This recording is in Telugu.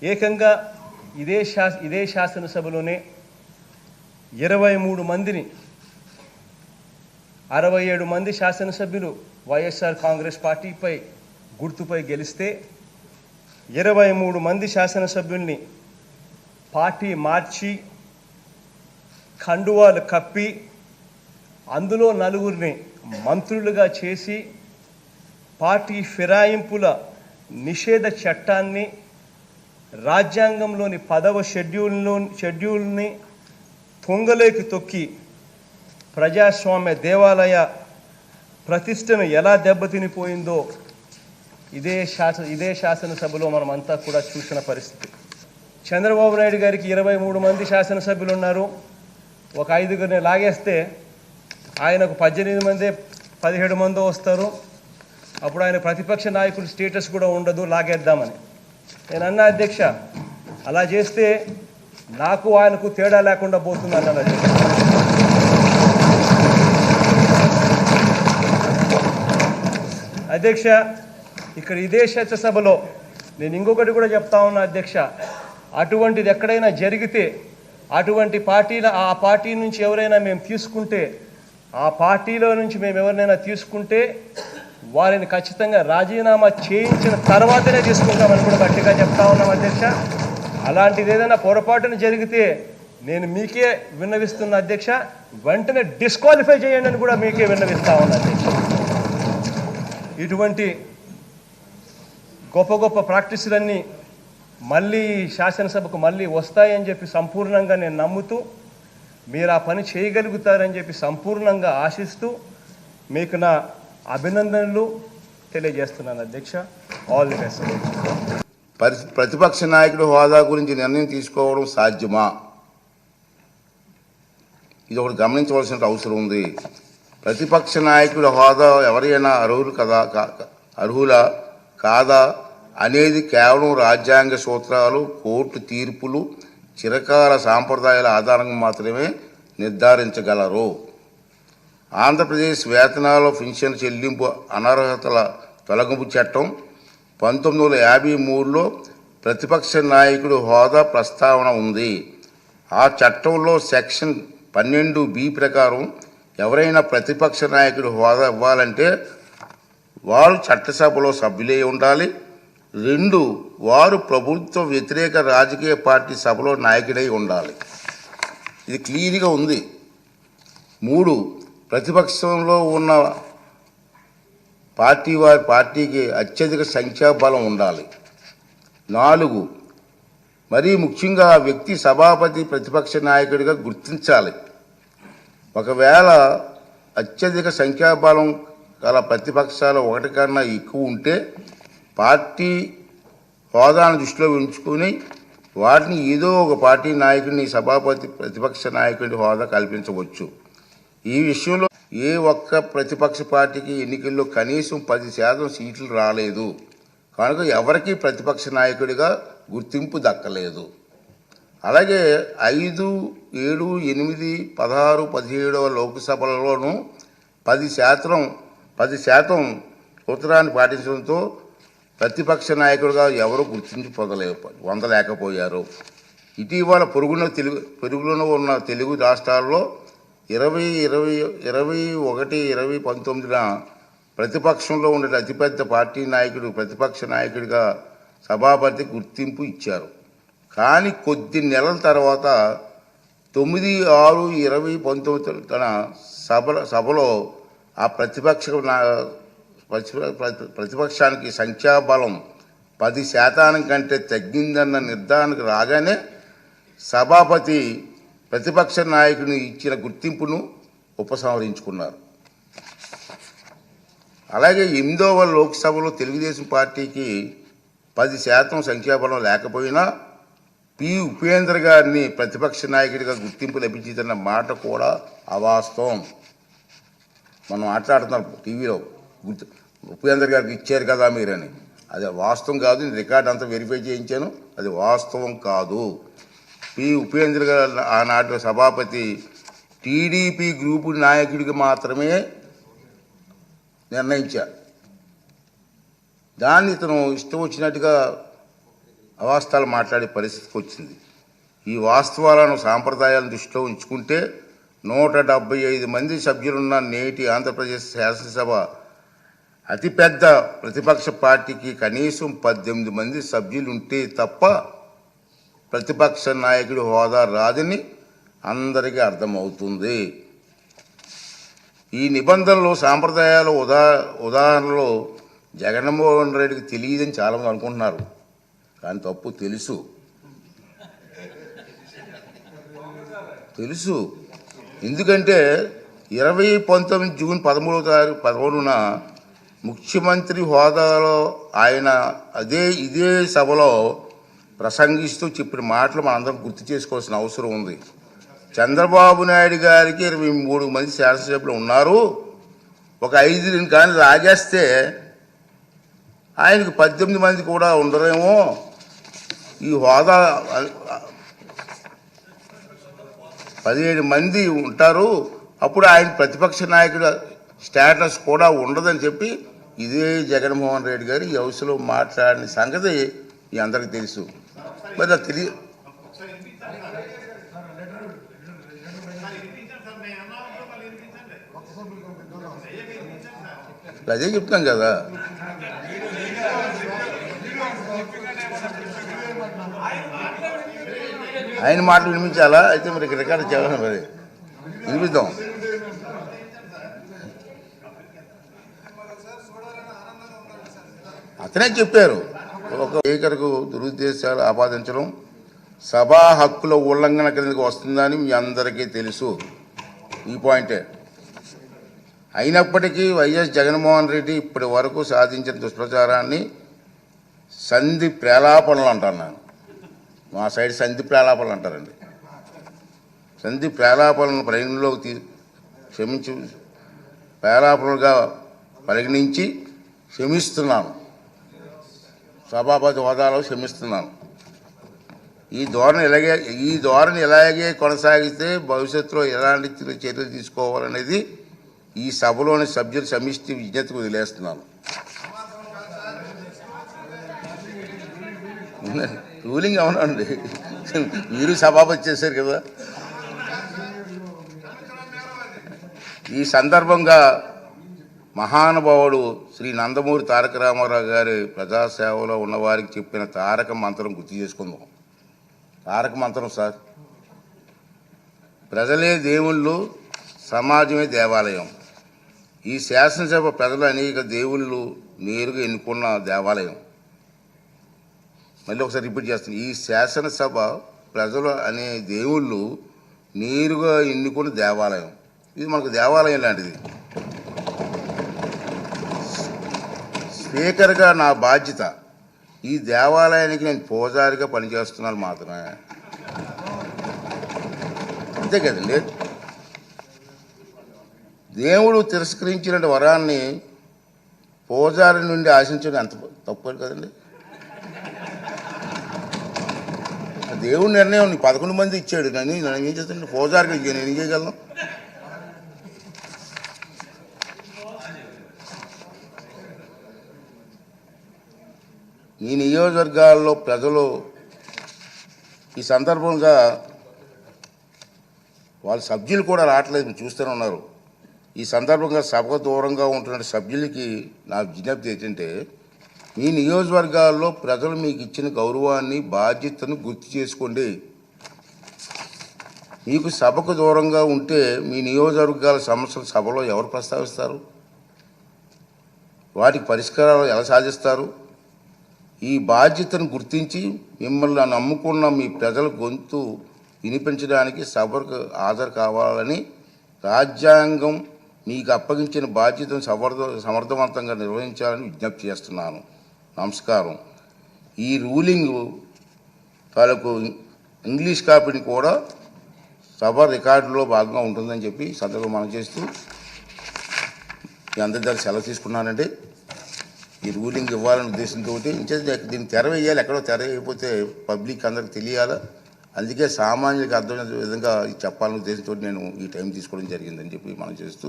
ఏకంగా ఇదే శాసనసభలోనే 23 మందిని 67 మంది శాసనసభ్యులు వైఎస్ఆర్ కాంగ్రెస్ పార్టీపై గుర్తుపై గెలిస్తే 23 మంది శాసనసభ్యుల్ని పార్టీ మార్చి కండువాలు కప్పి అందులో 4గురిని మంత్రులుగా చేసి పార్టీ ఫిరాయింపుల నిషేధ చట్టాన్ని రాజ్యాంగంలోని 10వ షెడ్యూల్ని తుంగలోకి తొక్కి ప్రజాస్వామ్య దేవాలయ ప్రతిష్టను ఎలా దెబ్బతినిపోయిందో ఇదే శాసనసభలో మనమంతా కూడా చూసిన పరిస్థితి. చంద్రబాబు నాయుడు గారికి 23 మంది శాసనసభ్యులు ఉన్నారు. ఒక 5గురిని లాగేస్తే ఆయనకు 18 మంది 17 మందో వస్తారు. అప్పుడు ఆయన ప్రతిపక్ష నాయకుల స్టేటస్ కూడా ఉండదు, లాగేద్దామని. నేను అన్నా అధ్యక్ష, అలా చేస్తే నాకు ఆయనకు తేడా లేకుండా పోతుంది అన్నాను అధ్యక్ష. ఇక్కడ ఇదే శాసనసభలో నేను ఇంకొకటి కూడా చెప్తా ఉన్నా అధ్యక్ష, అటువంటిది ఎక్కడైనా జరిగితే అటువంటి ఆ పార్టీ నుంచి ఎవరైనా మేము తీసుకుంటే, ఆ పార్టీలో నుంచి మేము ఎవరినైనా తీసుకుంటే వారిని ఖచ్చితంగా రాజీనామా చేయించిన తర్వాతనే తీసుకుంటామని కూడా గట్టిగా చెప్తా ఉన్నాం అధ్యక్ష. అలాంటిది ఏదైనా పొరపాటున జరిగితే నేను మీకే విన్నవిస్తున్న అధ్యక్ష, వెంటనే డిస్క్వాలిఫై చేయండి అని కూడా మీకే విన్నవిస్తా ఉన్నా అధ్యక్ష. ఇటువంటి గొప్ప గొప్ప ప్రాక్టీసులన్నీ మళ్ళీ శాసనసభకు మళ్ళీ వస్తాయని చెప్పి సంపూర్ణంగా నేను నమ్ముతూ, మీరు ఆ పని చేయగలుగుతారని చెప్పి సంపూర్ణంగా ఆశిస్తూ మీకు నా అభినందనలు తెలియజేస్తున్నాను అధ్యక్ష. All the best. ప్రతిపక్ష నాయకుడి హోదా గురించి నిర్ణయం తీసుకోవడం సాధ్యమా? ఇది ఒకటి గమనించవలసిన అవసరం ఉంది. ప్రతిపక్ష నాయకుడి హోదా ఎవరైనా అర్హులా కాదా అనేది కేవలం రాజ్యాంగ సూత్రాలు, కోర్టు తీర్పులు, చిరకాల సాంప్రదాయాల ఆధారంగా మాత్రమే నిర్ధారించగలరు. ఆంధ్రప్రదేశ్ వేతనాల పెన్షన్ చెల్లింపు అనర్హతల తొలగింపు చట్టం 1953లో ప్రతిపక్ష నాయకుడి హోదా ప్రస్తావన ఉంది. ఆ చట్టంలో సెక్షన్ 12B ప్రకారం ఎవరైనా ప్రతిపక్ష నాయకుడి హోదా ఇవ్వాలంటే వారు చట్టసభలో సభ్యులై ఉండాలి. 2, వారు ప్రభుత్వ వ్యతిరేక రాజకీయ పార్టీ సభలో నాయకుడై ఉండాలి. ఇది క్లియర్గా ఉంది. 3, ప్రతిపక్షంలో ఉన్న పార్టీకి అత్యధిక సంఖ్యాబలం ఉండాలి. 4, మరీ ముఖ్యంగా ఆ వ్యక్తి సభాపతి ప్రతిపక్ష నాయకుడిగా గుర్తించాలి. ఒకవేళ అత్యధిక సంఖ్యాబలం గల ప్రతిపక్షాలు 1 కన్నా ఎక్కువ ఉంటే పార్టీ హోదాను దృష్టిలో ఉంచుకొని వాటిని ఏదో ఒక పార్టీ నాయకుడిని సభాపతి ప్రతిపక్ష నాయకుడి హోదా కల్పించవచ్చు. ఈ విషయంలో ఏ ఒక్క ప్రతిపక్ష పార్టీకి ఎన్నికల్లో కనీసం 10% సీట్లు రాలేదు కనుక ఎవరికీ ప్రతిపక్ష నాయకుడిగా గుర్తింపు దక్కలేదు. అలాగే 5, 7, 8, 16, 17వ లోక్సభలలోనూ 10% సూత్రాన్ని పాటించడంతో ప్రతిపక్ష నాయకుడిగా ఎవరు పొందలేకపోయారు. ఇటీవల పొరుగులో ఉన్న తెలుగు రాష్ట్రాల్లో 2021-2019న ప్రతిపక్షంలో ఉండే అతిపెద్ద పార్టీ నాయకుడు ప్రతిపక్ష నాయకుడిగా సభాపతి గుర్తింపు ఇచ్చారు. కానీ కొద్ది నెలల తర్వాత 9/6/2019 తన సభలో ఆ ప్రతిపక్షానికి సంఖ్యాబలం 10% కంటే తగ్గిందన్న నిర్ధారణకు రాగానే సభాపతి ప్రతిపక్ష నాయకుని ఇచ్చిన గుర్తింపును ఉపసంహరించుకున్నారు. అలాగే 8వ లోక్సభలో తెలుగుదేశం పార్టీకి 10% సంఖ్యాబలం లేకపోయినా ఉపేంద్ర గారిని ప్రతిపక్ష నాయకుడిగా గుర్తింపు లభించిందన్న మాట కూడా అవాస్తవం. మనం మాట్లాడుతున్నాం టీవీలో ఉపేంద్ర గారికి ఇచ్చారు కదా మీరని, అది వాస్తవం కాదు. రికార్డ్ అంతా వెరిఫై చేయించాను, అది వాస్తవం కాదు. ఉపేంద్ర గారు ఆనాటి సభాపతి టీడీపీ గ్రూపు నాయకుడికి మాత్రమే నిర్ణయించారు. దాన్ని ఇతను ఇష్టం వచ్చినట్టుగా అవాస్తవాలు మాట్లాడే పరిస్థితికి వచ్చింది. ఈ వాస్తవాలను సాంప్రదాయాలను దృష్టిలో ఉంచుకుంటే 175 మంది సభ్యులున్న నేటి ఆంధ్రప్రదేశ్ శాసనసభ అతిపెద్ద ప్రతిపక్ష పార్టీకి కనీసం 18 మంది సభ్యులు ఉంటే తప్ప ప్రతిపక్ష నాయకుడి హోదా రాదని అందరికీ అర్థమవుతుంది. ఈ నిబంధనలు సాంప్రదాయాలు ఉదాహరణలో జగన్మోహన్ రెడ్డికి తెలియదని చాలామంది అనుకుంటున్నారు, కానీ తప్పు. తెలుసు. ఎందుకంటే 2019 జూన్ 13న ముఖ్యమంత్రి హోదాలో ఆయన ఇదే సభలో ప్రసంగిస్తూ చెప్పిన మాటలు మనందరం గుర్తు చేసుకోవాల్సిన అవసరం ఉంది. చంద్రబాబు నాయుడు గారికి 23 మంది శాసనసభ్యులు ఉన్నారు, ఒక 5 కానీ లాగేస్తే ఆయనకి 18 మంది కూడా ఉండరేమో, ఈ హోదా 17 మంది ఉంటారు, అప్పుడు ఆయన ప్రతిపక్ష నాయకుడు స్టేటస్ కూడా ఉండదని చెప్పి ఇదే జగన్మోహన్ రెడ్డి గారు ఈ హౌస్లో మాట్లాడిన సంగతి మీ అందరికీ తెలుసు. మరి అది అదే చెప్తాం కదా. ఆయన మాటలు వినిపించాలా? అయితే మరి రికార్డు చేయాలి, మరి వినిపిద్దాం. అతనే చెప్పారు, ఒక స్పీకర్కు దురుద్దేశాలు ఆపాదించడం సభా హక్కుల ఉల్లంఘన కిందకి వస్తుందని మీ అందరికీ తెలుసు. ఈ పాయింటే. అయినప్పటికీ వైఎస్ జగన్మోహన్ రెడ్డి ఇప్పటి వరకు సాధించిన దుష్ప్రచారాన్ని సంధి ప్రేలాపనలు అంటున్నాను. మా సైడ్ సంధి ప్రేలాపనలు అంటారండి. సంధి ప్రేలాపనలను పరిగణలోకి ప్రేలాపనలుగా పరిగణించి క్షమిస్తున్నాను, సభాపతి హోదాలో క్షమిస్తున్నాను. ఈ ధోరణి ఇలాగే కొనసాగితే భవిష్యత్తులో ఎలాంటి చర్యలు తీసుకోవాలనేది ఈ సభలోని సభ్యుల సమిష్టి విజ్ఞతకు వదిలేస్తున్నాను. రూలింగ్ అవునండి, మీరు సభాపతి చేశారు కదా. ఈ సందర్భంగా మహానుభావుడు శ్రీ నందమూరి తారక రామారావు గారి ప్రజాసేవలో ఉన్నవారికి చెప్పిన తారక మంత్రం గుర్తు చేసుకుందాం. తారక మంత్రం సార్, ప్రజలే దేవుళ్ళు, సమాజమే దేవాలయం. ఈ శాసనసభ ప్రజలు అనేక దేవుళ్ళు నేరుగా ఎన్నుకున్న దేవాలయం. మళ్ళీ ఒకసారి రిపీట్ చేస్తాను, ఈ శాసనసభ ప్రజలు అనే దేవుళ్ళు నేరుగా ఎన్నుకున్న దేవాలయం. ఇది మనకు దేవాలయం లాంటిది. స్పీకర్గా నా బాధ్యత ఈ దేవాలయానికి నేను పూజారిగా పనిచేస్తున్నాను మాత్రమే, అంతే కదండి. దేవుడు తిరస్కరించిన వరాన్ని పూజారి నుండి ఆశించడం ఎంత తప్పు కదండి. దేవుడి నిర్ణయం 11 మంది ఇచ్చాడు, నన్ను ఏం చేస్తాను, పూజారికి నేను ఏం చేయగలను? ఈ నియోజకవర్గాల్లో ప్రజలు ఈ సందర్భంగా వాళ్ళ సభ్యులు కూడా రావట్లేదు, మీరు చూస్తూనే ఉన్నారు. ఈ సందర్భంగా సభకు దూరంగా ఉంటున్న సభ్యులకి నా విజ్ఞప్తి ఏంటంటే, మీ నియోజకవర్గాల్లో ప్రజలు మీకు ఇచ్చిన గౌరవాన్ని, బాధ్యతను గుర్తు చేసుకోండి. మీకు సభకు దూరంగా ఉంటే మీ నియోజకవర్గాల సమస్యలు సభలో ఎవరు ప్రస్తావిస్తారు? వాటికి పరిష్కారాలు ఎలా సాధిస్తారు? ఈ బాధ్యతను గుర్తించి మిమ్మల్ని నమ్ముకున్న మీ ప్రజల గొంతు వినిపించడానికి సభకు హాజరు కావాలని రాజ్యాంగం మీకు అప్పగించిన బాధ్యతను సమర్థవంతంగా నిర్వహించాలని విజ్ఞప్తి చేస్తున్నాను. నమస్కారం. ఈ రూలింగ్ తాలూకు ఇంగ్లీష్ కాపీని కూడా సభ రికార్డులో భాగంగా ఉంటుందని చెప్పి సందర్భంగా మనం చేస్తూ మీ అందరి దగ్గర సెలవు తీసుకున్నానండి. ఈ రూలింగ్ ఇవ్వాలనే ఉద్దేశంతో దీన్ని తెర వేయాలి, ఎక్కడో తెర వేయకపోతే పబ్లిక్ అందరికి తెలియాలా, అందుకే సామాన్యులకు అర్థమైన విధంగా చెప్పాలనే ఉద్దేశంతో నేను ఈ టైం తీసుకోవడం జరిగిందని చెప్పి మనం చేస్తూ